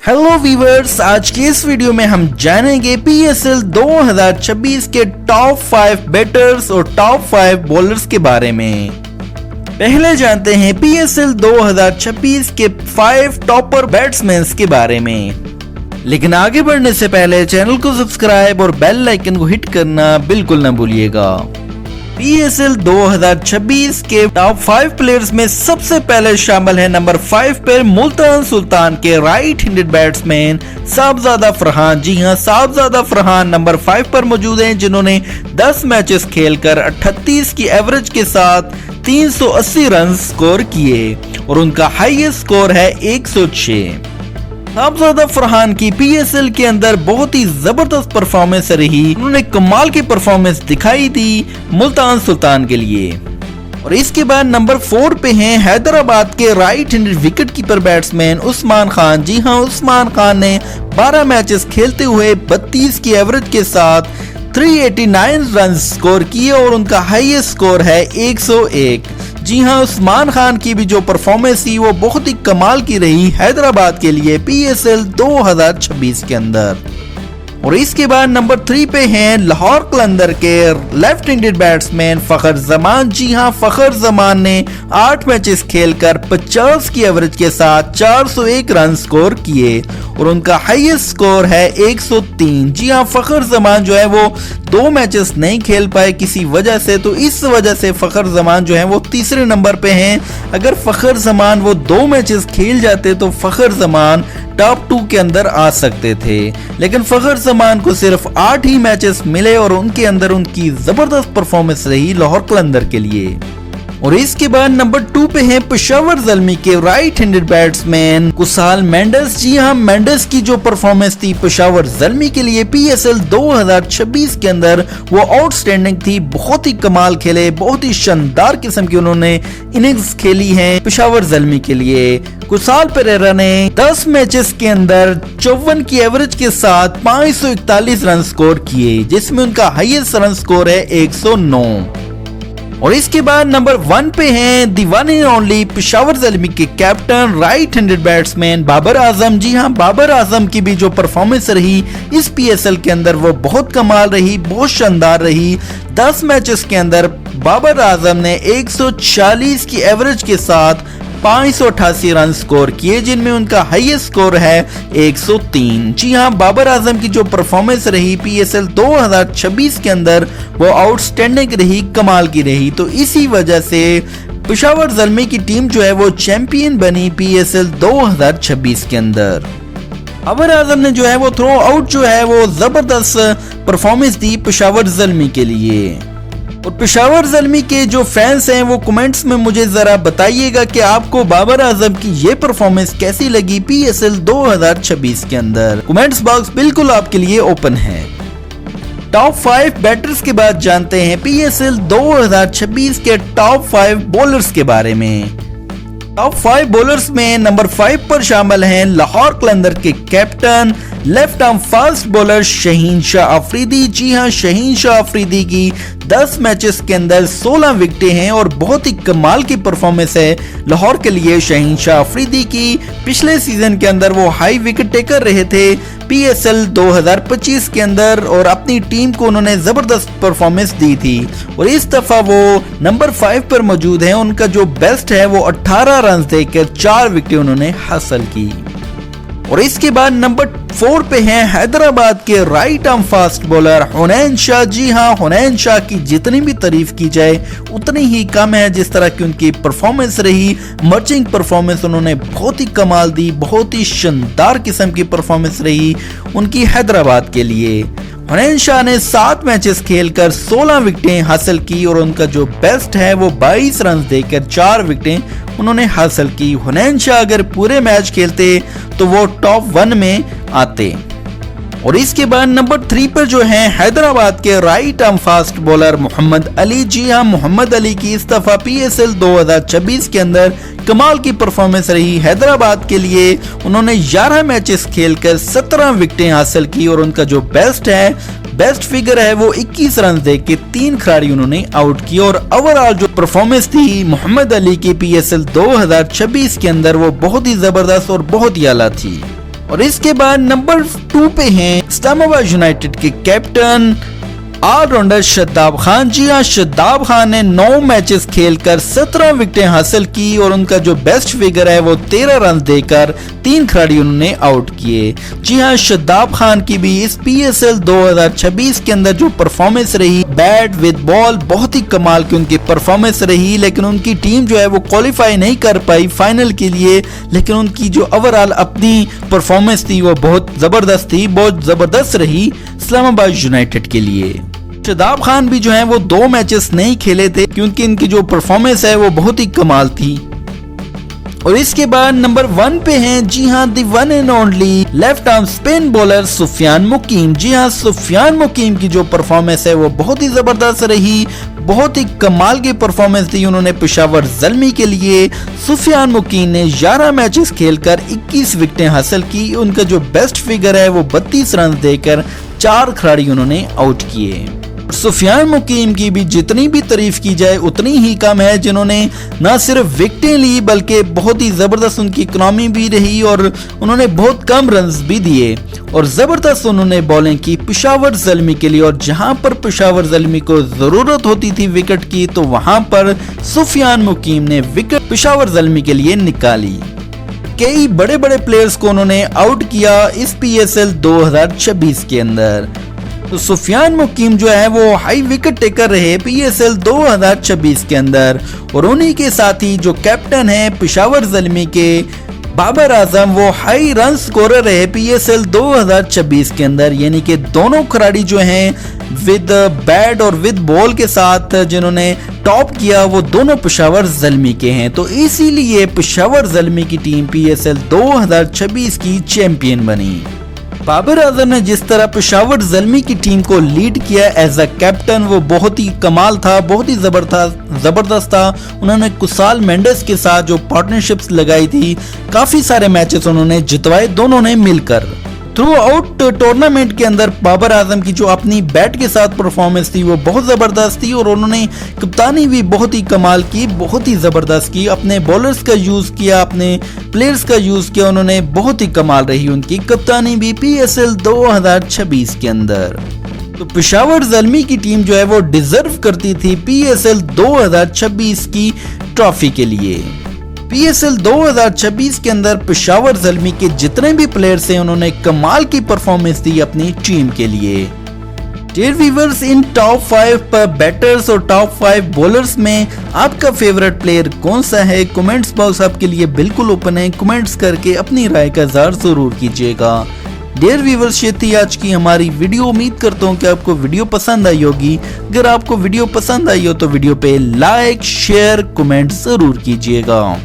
Hello viewers, आज के इस वीडियो में हम जानेंगे पीएसएल 2026 के टॉप 5 बैटर्स और टॉप 5 बॉलर्स के बारे में। पहले जानते हैं पीएसएल 2026 के 5 टॉपर बैट्समैन के बारे में। लेकिन आगे बढ़ने से पहले चैनल को सब्सक्राइब और बेल आइकन को हिट करना बिल्कुल न भूलिएगा। पीएसएल 2026 के टॉप 5 प्लेयर्स में सबसे पहले शामिल है नंबर 5 पर मुल्तान सुल्तान के राइट हैंडेड बैट्समैन साहबजादा फरहान। जी हां, साहबजादा फरहान नंबर 5 पर मौजूद हैं, जिन्होंने 10 मैचेस खेलकर 38 की एवरेज के साथ 380 रन स्कोर किए और उनका हाईएस्ट स्कोर है 106। साहबजादा फरहान की पीएसएल के अंदर बहुत ही जबरदस्त परफॉर्मेंस रही। उन्होंने कमाल की परफॉर्मेंस दिखाई थी मुल्तान सुल्तान के लिए। और इसके बाद नंबर 4 पे हैं हैदराबाद के right handed wicket keeper batsman Usman Khan. जी हां, उस्मान खान ने 12 मैचेस खेलते हुए 32 की एवरेज के साथ 389 रन स्कोर किए और उनका हाईएस्ट स्कोर है 101। जी हां, उस्मान खान की भी जो परफॉर्मेंस थी वो बहुत ही कमाल की रही हैदराबाद के लिए पीएसएल 2026 के अंदर। और इसके बाद नंबर 3 पे हैं लाहौर कलंदर के लेफ्ट हैंडेड बैट्समैन फखर जमान। जी हां, फखर जमान ने 8 मैचेस खेलकर 50 की एवरेज के साथ 401 रन स्कोर किए और उनका हाईएस्ट स्कोर है 103। जी हां, फखर जमान जो है वो 2 मैचेस नहीं खेल पाए किसी वजह से, तो इस वजह से फखर जमान जो है वो तीसरे नंबर पे हैं। अगर फखर जमान वो 2 मैचेस खेल जाते तो फखर जमान टॉप 2 के अंदर आ सकते थे, लेकिन फखर जमान को सिर्फ 8 ही मैचेस मिले और उनके अंदर उनकी जबरदस्त परफॉर्मेंस रही लाहौर कलंदर के लिए। और इसके बाद नंबर 2 पे हैं पेशावर ज़ल्मी के right handed batsman Kusal Mendis. जी हां, मेंडिस की जो परफॉर्मेंस थी पेशावर ज़ल्मी के लिए पीएसएल 2026 के अंदर वो आउटस्टैंडिंग थी। बहुत ही कमाल खेले, बहुत ही शानदार किस्म की उन्होंने इनिंग्स खेली हैं पेशावर ज़ल्मी के लिए। कुशाल पेरेरा ने 10 मैचेस के अंदर 54 की एवरेज के साथ 541 रन स्कोर किए, जिसमें उनका हाईएस्ट रन स्कोर है 109। और इसके बाद नंबर 1 पे हैं दीवानी ओनली पेशावर ज़ल्मी के captain right handed batsman Babar Azam. जी हां, बाबर आजम की भी जो परफॉर्मेंस रही इस पीएसएल के अंदर वो बहुत कमाल रही, बहुत शानदार रही। 10 मैचेस के अंदर बाबर आजम ने 140 की एवरेज के साथ 588 रन स्कोर किए, जिनमें उनका हाईएस्ट स्कोर है 103। जी हां, बाबर आजम की जो परफॉर्मेंस रही पीएसएल 2026 के अंदर वो आउटस्टैंडिंग रही, कमाल की रही। तो इसी वजह से पेशावर ज़ल्मी की टीम जो है वो चैंपियन बनी पीएसएल 2026 के अंदर। बाबर आजम ने जो है वो थ्रो आउट जो है वो जबरदस्त परफॉर्मेंस दी पेशावर ज़ल्मी के लिए। और पेशावर ज़ल्मी के जो फैंस हैं वो कमेंट्स में मुझे जरा बताइएगा कि आपको बाबर आजम की ये परफॉर्मेंस कैसी लगी पीएसएल 2026 के अंदर। कमेंट्स बॉक्स बिल्कुल आपके लिए ओपन है। टॉप 5 बैटर्स के बाद जानते हैं पीएसएल 2026 के टॉप 5 बॉलर्स के बारे में। टॉप 5 बॉलर्स में नंबर 5 पर शामिल हैं लाहौर कलंदर के captain left arm fast bowler Shaheen Shah Afridi. जी हां, शहीन शाह अफरीदी की 10 मैचेस के अंदर 16 विकेटें हैं और बहुत ही कमाल की परफॉर्मेंस है लाहौर के लिए शहीन शाह अफरीदी की। पिछले सीजन के अंदर वो हाई विकेट टेकर रहे थे पीएसएल 2025 के अंदर और अपनी टीम को उन्होंने जबरदस्त परफॉर्मेंस दी थी और इस दफा वो नंबर 5 पर मौजूद हैं। उनका जो बेस्ट है वो 18 रन देकर 4 विकेटें उन्होंने हासिल की। और इसके बाद नंबर 4 पे हैं हैदराबाद के right arm fast bowler Hunain Shah. जी हां, हुनैन शाह की जितनी भी तारीफ की जाए उतनी ही कम है। जिस तरह की उनकी परफॉर्मेंस रही, मर्चिंग परफॉर्मेंस उन्होंने बहुत ही कमाल दी, बहुत ही शानदार किस्म की परफॉर्मेंस रही उनकी हैदराबाद के लिए। हुनैन शाह ने 7 मैचेस खेलकर 16 विकेटें हासिल की और उनका जो बेस्ट है वो 22 रन देकर 4 विकेटें उन्होंने हासिल की। हुनैन शाह अगर पूरे मैच खेलते तो वो टॉप 1 में आते। और इसके बाद नंबर 3 पर जो है हैदराबाद के right arm fast bowler Mohammad Ali. जी हां, मोहम्मद अली की इस दफा पीएसएल 2026 के अंदर कमाल की परफॉर्मेंस रही हैदराबाद के लिए। उन्होंने 11 मैचेस खेलकर 17 विकेटें हासिल की और उनका जो बेस्ट फिगर है वो 21 रन देके 3 खिलाड़ी उन्होंने आउट किए। और ओवरऑल जो परफॉर्मेंस थी मोहम्मद अली की पीएसएल 2026 के अंदर वो बहुत ही जबरदस्त और बहुत ही आला थी। और इसके बाद नंबर 2 पे हैं इस्लामाबाद यूनाइटेड के कैप्टन ऑलराउंडर शादाब खान। जी हाँ, शादाब खान ने 9 मैचेस खेलकर 17 विकेटें हासिल की और उनका जो बेस्ट फिगर है वो 13 रन देकर 3 खिलाड़ी उन्होंने आउट किए। जी हाँ, शादाब खान की भी इस PSL 2026 के अंदर जो परफॉर्मेंस रही, बैट विद बॉल, बहुत ही कमाल की उनकी परफॉर्मेंस रही। लेकिन उनकी टीम जो है वो क्वालिफाई नहीं कर पाई फाइनल के लिए, लेकिन उनकी जो ओवरऑल अपनी परफॉर्मेंस थी वो बहुत जबरदस्त थी, बहुत जबरदस्त रही इस्लामाबाद यूनाइटेड के लिए। शादाब खान भी जो है वो 2 मैचेस नहीं खेले थे क्योंकि इनकी जो परफॉर्मेंस है वो बहुत ही कमाल थी। और इसके बाद नंबर 1 पे हैं, जी हाँ, the one and only left arm spin bowler Sufyan Muqeem. जी हाँ, सुफियान मुकीम की जो परफॉर्मेंस है वो बहुत ही जबरदस्त रही, बहुत ही कमाल की परफॉर्मेंस दी उन्होंने पेशावर ज़ल्मी के लिए। सुफियान मुकीम ने 11 मैचेस खेलकर 21 विकेटें हासिल की। उनका जो बेस्ट फिगर है वो 32 रन देकर 4 खिलाड़ी उन्होंने आउट किए। सुफियान मुकीम की भी जितनी भी तारीफ की जाए उतनी ही कम है, जिन्होंने न सिर्फ विकेटें ली बल्कि बहुत ही जबरदस्त उनकी इकोनॉमी भी रही और उन्होंने बहुत कम रन्स भी दिए और जबरदस्त उन्होंने बॉलिंग की पेशावर ज़ल्मी के लिए। और जहां पर पेशावर ज़ल्मी को जरूरत होती थी विकेट की, तो वहां पर सुफियान मुकीम ने विकेट पेशावर ज़ल्मी के लिए निकाली। कई बड़े बड़े प्लेयर्स को उन्होंने आउट किया इस PSL 2026 के अंदर। तो सुफियान मुकीम जो है वो हाई विकेट टेकर रहे PSL 2026 के अंदर। और उन्हीं के साथ ही जो कैप्टन है पेशावर ज़ल्मी के बाबर आजम, वो हाई रन स्कोरर रहे PSL 2026 के अंदर। यानी कि दोनों खिलाड़ी जो हैं विद बैट और विद बॉल के साथ जिन्होंने टॉप किया वो दोनों पेशावर ज़ल्मी के हैं। तो इसीलिए पेशावर ज़ल्मी की टीम PSL 2026 की चैंपियन बनी। बाबर आजम ने जिस तरह पेशावर ज़ल्मी की टीम को लीड किया एज अ कैप्टन, वो बहुत ही कमाल था, बहुत ही जबरदस्त था। उन्होंने कुसाल मेंडेस के साथ जो पार्टनरशिप्स लगाई थी, काफी सारे मैचेस उन्होंने जितवाए दोनों ने मिलकर। थ्रू आउट टूर्नामेंट के अंदर बाबर आजम की जो अपनी बैट के साथ परफॉर्मेंस थी वो बहुत ज़बरदस्त थी और उन्होंने कप्तानी भी बहुत ही कमाल की, बहुत ही ज़बरदस्त की। अपने बॉलर्स का यूज़ किया, अपने प्लेयर्स का यूज़ किया, उन्होंने बहुत ही कमाल रही उनकी कप्तानी भी PSL 2026 के अंदर। तो पेशावर ज़ल्मी की टीम जो है वो डिजर्व करती थी PSL 2026 की ट्रॉफी के लिए। PSL 2026 के अंदर पेशावर ज़ल्मी के जितने भी प्लेयर्स हैं उन्होंने कमाल की परफॉर्मेंस दी अपनी टीम के लिए। डियर व्यूअर्स, इन टॉप 5 बैटर्स और टॉप 5 बॉलर्स में आपका फेवरेट प्लेयर कौन सा है? कमेंट्स बॉक्स आपके लिए बिल्कुल ओपन है, कमेंट्स करके अपनी राय का इज़हार जरूर कीजिएगा। डियर व्यूअर्स, ये थी आज की हमारी वीडियो। उम्मीद करता हूँ कि आपको वीडियो पसंद आई होगी। अगर आपको वीडियो पसंद आई हो तो वीडियो पे लाइक, शेयर, कमेंट जरूर कीजिएगा।